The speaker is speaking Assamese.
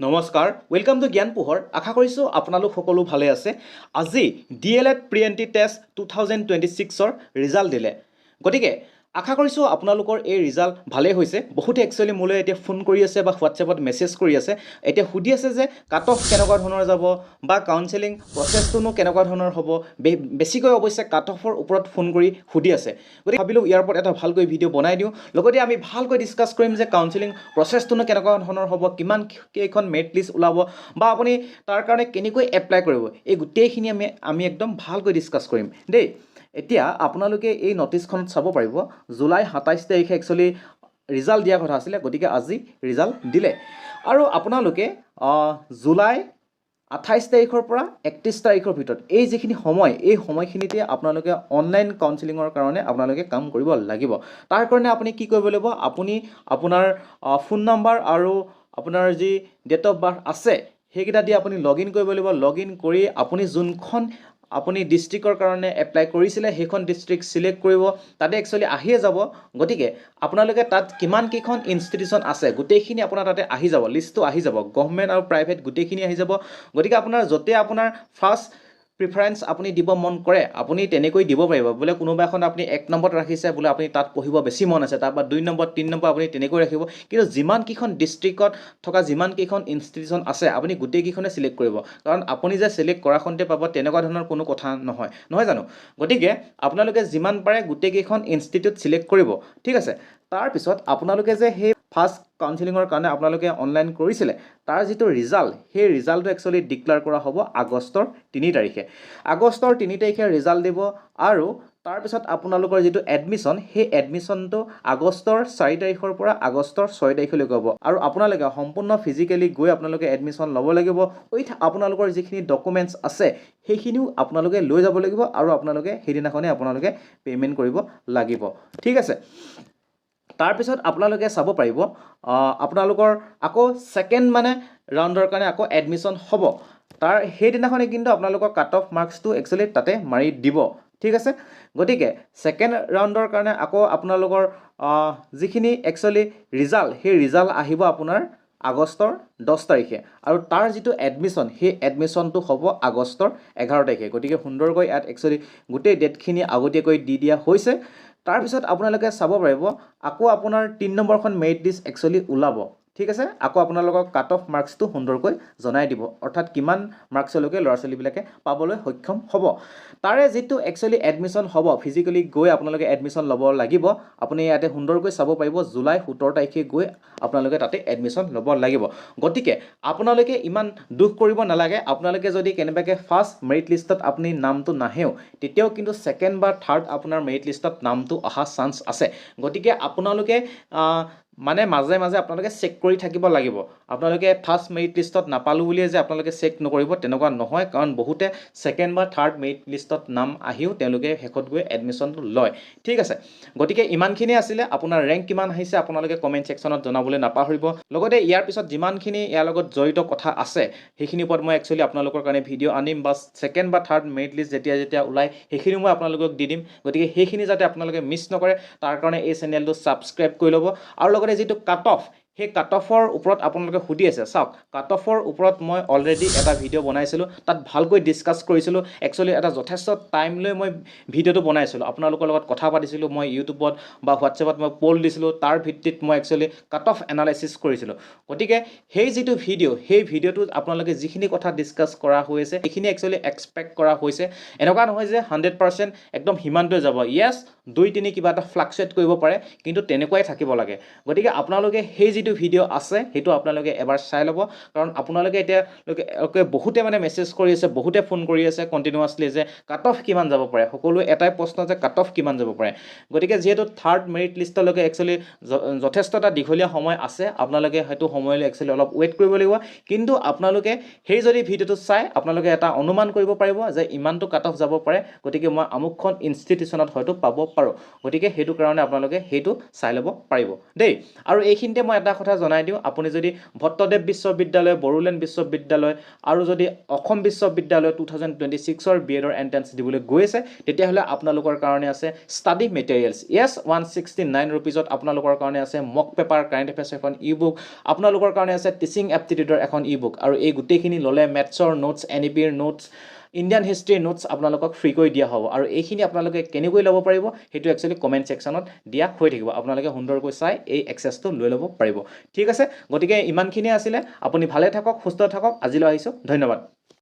নমস্কাৰ ওয়েলকাম টু জ্ঞান পোহৰ আশা কৰিছোঁ আপোনালোক সকলো ভালে আছে আজি ডিএলএড প্ৰি এণ্ট্ৰি টেষ্ট 2026ৰ ৰিজাল্ট দিলে গতিকে আশা কৰিছোঁ আপোনালোকৰ এই ৰিজাল্ট ভালেই হৈছে বহুতে একচুৱেলি মোলৈ এতিয়া ফোন কৰি আছে বা হোৱাটছএপত মেছেজ কৰি আছে এতিয়া সুধি আছে যে কাট অফ কেনেকুৱা ধৰণৰ যাব বা কাউন্সেলিং প্ৰচেছটোনো কেনেকুৱা ধৰণৰ হ'ব বেছিকৈ অৱশ্যে কাট অফৰ ওপৰত ফোন কৰি সুধি আছে গতিকে ভাবিলোঁ ইয়াৰ ওপৰত এটা ভালকৈ ভিডিঅ' বনাই দিওঁ লগতে আমি ভালকৈ ডিছকাছ কৰিম যে কাউন্সেলিং প্ৰচেছটোনো কেনেকুৱা ধৰণৰ হ'ব কিমান কেইখন মেৰিট লিষ্ট ওলাব বা আপুনি তাৰ কাৰণে কেনেকৈ এপ্লাই কৰিব এই গোটেইখিনি আমি একদম ভালকৈ ডিছকাছ কৰিম দেই এতিয়া আপোনালোকে এই নটিছখনত চাব পাৰিব জুলাই 27 তাৰিখে একচুৱেলি ৰিজাল্ট দিয়াৰ কথা আছিলে গতিকে আজি ৰিজাল্ট দিলে আৰু আপোনালোকে জুলাই 28 তাৰিখৰ পৰা 31 তাৰিখৰ ভিতৰত এই যিখিনি সময় এই সময়খিনিতে আপোনালোকে অনলাইন কাউন্সেলিঙৰ কাৰণে আপোনালোকে কাম কৰিব লাগিব তাৰ কাৰণে আপুনি কি কৰিব লাগিব আপুনি আপোনাৰ ফোন নম্বৰ আৰু আপোনাৰ যি ডেট অফ বাৰ্থ আছে সেইকেইটা দি আপুনি লগ ইন কৰিব লাগিব লগ ইন কৰি আপুনি যোনখন আপুনি ডিষ্ট্ৰিক্টৰ কাৰণে এপ্লাই কৰিছিলে সেইখন ডিষ্ট্ৰিক্ট সিলেক্ট কৰিব তাতে একচুৱেলি আহিয়ে যাব গতিকে আপোনালোকে তাত কিমান কেইখন ইনষ্টিটিউচন আছে গোটেইখিনি আপোনাৰ তাতে আহি যাব লিষ্টটো আহি যাব গভৰ্ণমেণ্ট আৰু প্ৰাইভেট গোটেইখিনি আহি যাব গতিকে আপোনাৰ যতে আপোনাৰ ফাৰ্ষ্ট প্ৰিফাৰেন্স আপুনি দিব মন কৰে আপুনি তেনেকৈ দিব পাৰিব বোলে কোনোবা এখন আপুনি 1 নম্বৰত ৰাখিছে বোলে আপুনি তাত পঢ়িব বেছি মন আছে তাৰপৰা 2 নম্বৰ 3 নম্বৰ আপুনি তেনেকৈ ৰাখিব কিন্তু যিমান কেইখন ডিষ্ট্ৰিক্টত থকা যিমান কেইখন ইনষ্টিটিউচন আছে আপুনি গোটেই কেইখনে সিলেক্ট কৰিব কাৰণ আপুনি যে সিলেক্ট কৰাখনতে পাব তেনেকুৱা ধৰণৰ কোনো কথা নহয় জানো গতিকে আপোনালোকে যিমান পাৰে গোটেই কেইখন ইনষ্টিটিউট সিলেক্ট কৰিব ঠিক আছে তাৰ পিছত আপোনালোকে যে সেই ফাৰ্ষ্ট কাউন্সেলিঙৰ কাৰণে আপোনালোকে অনলাইন কৰিছিলে তাৰ যিটো ৰিজাল্ট সেই ৰিজাল্টটো একচুৱেলি ডিক্লেয়াৰ কৰা হ'ব আগষ্টৰ 3 তাৰিখে আগষ্টৰ 3 তাৰিখে ৰিজাল্ট দিব আৰু তাৰপিছত আপোনালোকৰ যিটো এডমিশ্যন সেই এডমিশ্যনটো আগষ্টৰ 4 তাৰিখৰ পৰা আগষ্টৰ 6 তাৰিখলৈকে হ'ব আৰু আপোনালোকে সম্পূৰ্ণ ফিজিকেলি গৈ আপোনালোকে এডমিশ্যন ল'ব লাগিব উইথ আপোনালোকৰ যিখিনি ডকুমেণ্টছ আছে সেইখিনিও আপোনালোকে লৈ যাব লাগিব আৰু আপোনালোকে সেইদিনাখনে আপোনালোকে পে'মেণ্ট কৰিব লাগিব ঠিক আছে তাৰপিছত আপোনালোকে চাব পাৰিব আপোনালোকৰ আকৌ সেকেন্ড মানে ৰাউণ্ডৰ কাৰণে আকৌ এডমিশ্যন হ'ব তাৰ সেইদিনাখনে কিন্তু আপোনালোকৰ কাট অফ মাৰ্কছটো একচুৱেলি তাতে মাৰি দিব ঠিক আছে গতিকে সেকেন্ড ৰাউণ্ডৰ কাৰণে আকৌ আপোনালোকৰ যিখিনি একচুৱেলি ৰিজাল্ট সেই ৰিজাল্ট আহিব আপোনাৰ আগষ্টৰ 10 তাৰিখে আৰু তাৰ যিটো এডমিশ্যন সেই এডমিশ্যনটো হ'ব আগষ্টৰ 11 তাৰিখে গতিকে সুন্দৰকৈ ইয়াত একচুৱেলি গোটেই ডেটখিনি আগতীয়াকৈ দি দিয়া হৈছে তাৰপিছত আপোনালোকে চাব পাৰিব আকৌ আপোনাৰ 3 নম্বৰখন মেৰিট লিষ্ট একচুৱেলি ওলাব ঠিক আছে আকৌ আপোনালোকক কাট অফ মাৰ্কছটো সুন্দৰকৈ জনাই দিব অৰ্থাৎ কিমান মাৰ্কছলৈকে ল'ৰা ছোৱালীবিলাকে পাবলৈ সক্ষম হ'ব তাৰে যিটো একচুৱেলি এডমিশ্যন হ'ব ফিজিকেলি গৈ আপোনালোকে এডমিশ্যন ল'ব লাগিব আপুনি ইয়াতে সুন্দৰকৈ চাব পাৰিব জুলাই 17 তাৰিখে গৈ আপোনালোকে তাতে এডমিশ্যন ল'ব লাগিব গতিকে আপোনালোকে ইমান দুখ কৰিব নালাগে আপোনালোকে যদি কেনেবাকৈ ফাৰ্ষ্ট মেৰিট লিষ্টত আপুনি নামটো নাহেও তেতিয়াও কিন্তু সেকেন্ড বা থাৰ্ড আপোনাৰ মেৰিট লিষ্টত নামটো অহা চান্স আছে গতিকে আপোনালোকে মানে মাজে মাজে আপোনালোকে চেক কৰি থাকিব লাগিব আপোনালোকে ফাৰ্ষ্ট মেৰিট লিষ্টত নাপালো বুলিয়ে যে আপোনালোকে চেক নকৰিব তেনেকুৱা নহয় কাৰণ বহুতে সেকেন্ড বা থাৰ্ড মেৰিট লিষ্টত নাম আহিও তেওঁলোকে শেষত গৈ এডমিশ্যনটো লয় ঠিক আছে গতিকে ইমানখিনি আছিলে আপোনাৰ ৰেংক কিমান আহিছে আপোনালোকে কমেন্ট সেকশনত জনাবলৈ নাপাহৰিব লগতে ইয়াৰ পিছত যিমানখিনি ইয়াৰ লগত জড়িত কথা আছে সেইখিনি ওপৰত মই একচুৱেলি আপোনালোকৰ কাৰণে ভিডিঅ' আনিম বা সেকেন্ড বা থাৰ্ড মেৰিট লিষ্ট যেতিয়া ওলাই সেইখিনি মই আপোনালোকক দি দিম গতিকে সেইখিনি যাতে আপোনালোকে মিছ নকৰে তাৰ কাৰণে এই চেনেলটো সাবস্ক্ৰাইব কৰি ল'ব আৰু লগতে যিটো কাট অফ সেই কাট অফৰ ওপৰত আপোনালোকে সুধি আছে চাওক কাট অফৰ ওপৰত মই অলৰেডি এটা ভিডিঅ' বনাইছিলোঁ তাত ভালকৈ ডিছকাছ কৰিছিলোঁ একচুৱেলি এটা যথেষ্ট টাইম লৈ মই ভিডিঅ'টো বনাইছিলোঁ আপোনালোকৰ লগত কথা পাতিছিলোঁ মই ইউটিউবত বা হোৱাটছএপত মই পোল দিছিলোঁ তাৰ ভিত্তিত মই একচুৱেলি কাট অফ এনালাইচিছ কৰিছিলোঁ গতিকে সেই যিটো ভিডিঅ' সেই ভিডিঅ'টোত আপোনালোকে যিখিনি কথা ডিছকাছ কৰা হৈছে সেইখিনি একচুৱেলি এক্সপেক্ট কৰা হৈছে এনেকুৱা নহয় যে 100% একদম সিমানটোৱে যাব ইয়েছ 2-3 কিবা এটা ফ্লাকচুৱেট কৰিব পাৰে কিন্তু তেনেকুৱাই থাকিব লাগে গতিকে আপোনালোকে সেই যিটো ভিডিঅ' আছে সেইটো আপোনালোকে এবাৰ চাই ল'ব কাৰণ আপোনালোকে এতিয়ালৈকে বহুতে মানে মেছেজ কৰি আছে বহুতে ফোন কৰি আছে কণ্টিনিউৱাছলি যে কাট অফ কিমান যাব পাৰে সকলো এটাই প্ৰশ্ন যে কাট অফ কিমান যাব পাৰে গতিকে যেহেতু থাৰ্ড মেৰিট লিষ্টলৈকে একচুৱেলি যথেষ্ট এটা দীঘলীয়া সময় আছে আপোনালোকে হয়তো সময়লৈ একচুৱেলি অলপ ৱেইট কৰিব লাগিব কিন্তু আপোনালোকে সেই যদি ভিডিঅ'টো চাই আপোনালোকে এটা অনুমান কৰিব পাৰিব যে ইমানটো কাট অফ যাব পাৰে গতিকে মই আমুকখন ইনষ্টিটিউচনত হয়তো পাব পাৰোঁ গতিকে সেইটো কাৰণে আপোনালোকে সেইটো চাই ল'ব পাৰিব দেই আৰু এইখিনিতে মই এটা কথা জনাই দিওঁ, আপুনি যদি ভট্টদেৱ বিশ্ববিদ্যালয়, বড়োলেণ্ড বিশ্ববিদ্যালয় আৰু যদি অসম বিশ্ববিদ্যালয় 2026ৰ BEdৰ এণ্ট্ৰেঞ্চ দিবলৈ গৈ আছে, তেতিয়াহ'লে আপোনালোকৰ কাৰণে আছে ষ্টাডি মেটেৰিয়েলছ। য়েছ, 169 ৰুপিজত আপোনালোকৰ কাৰণে আছে মক পেপাৰ, কাৰেণ্ট এফেয়াৰ্ছ এখন ই-বুক, আপোনালোকৰ কাৰণে আছে টিচিং এপ্টিটিউডৰ এখন ই-বুক, আৰু এই গোটেইখিনি ল'লে মেথছৰ নোটছ, NEPৰ নোটছ, ইণ্ডিয়ান হিষ্ট্ৰীৰ নোটছ আপোনালোকক ফ্ৰীকৈ দিয়া হ'ব। আৰু এইখিনি আপোনালোকে কেনেকৈ ল'ব পাৰিব সেইটো একচুৱেলি কমেণ্ট ছেকশ্যনত দিয়া হৈ থাকিব, আপোনালোকে সুন্দৰকৈ চাই এই এক্সেছটো লৈ ল'ব পাৰিব। ঠিক আছে, গতিকে ইমানখিনিয়ে আছিলে। আপুনি ভালে থাকক, সুস্থ থাকক। আজিলৈ আহিছোঁ, ধন্যবাদ।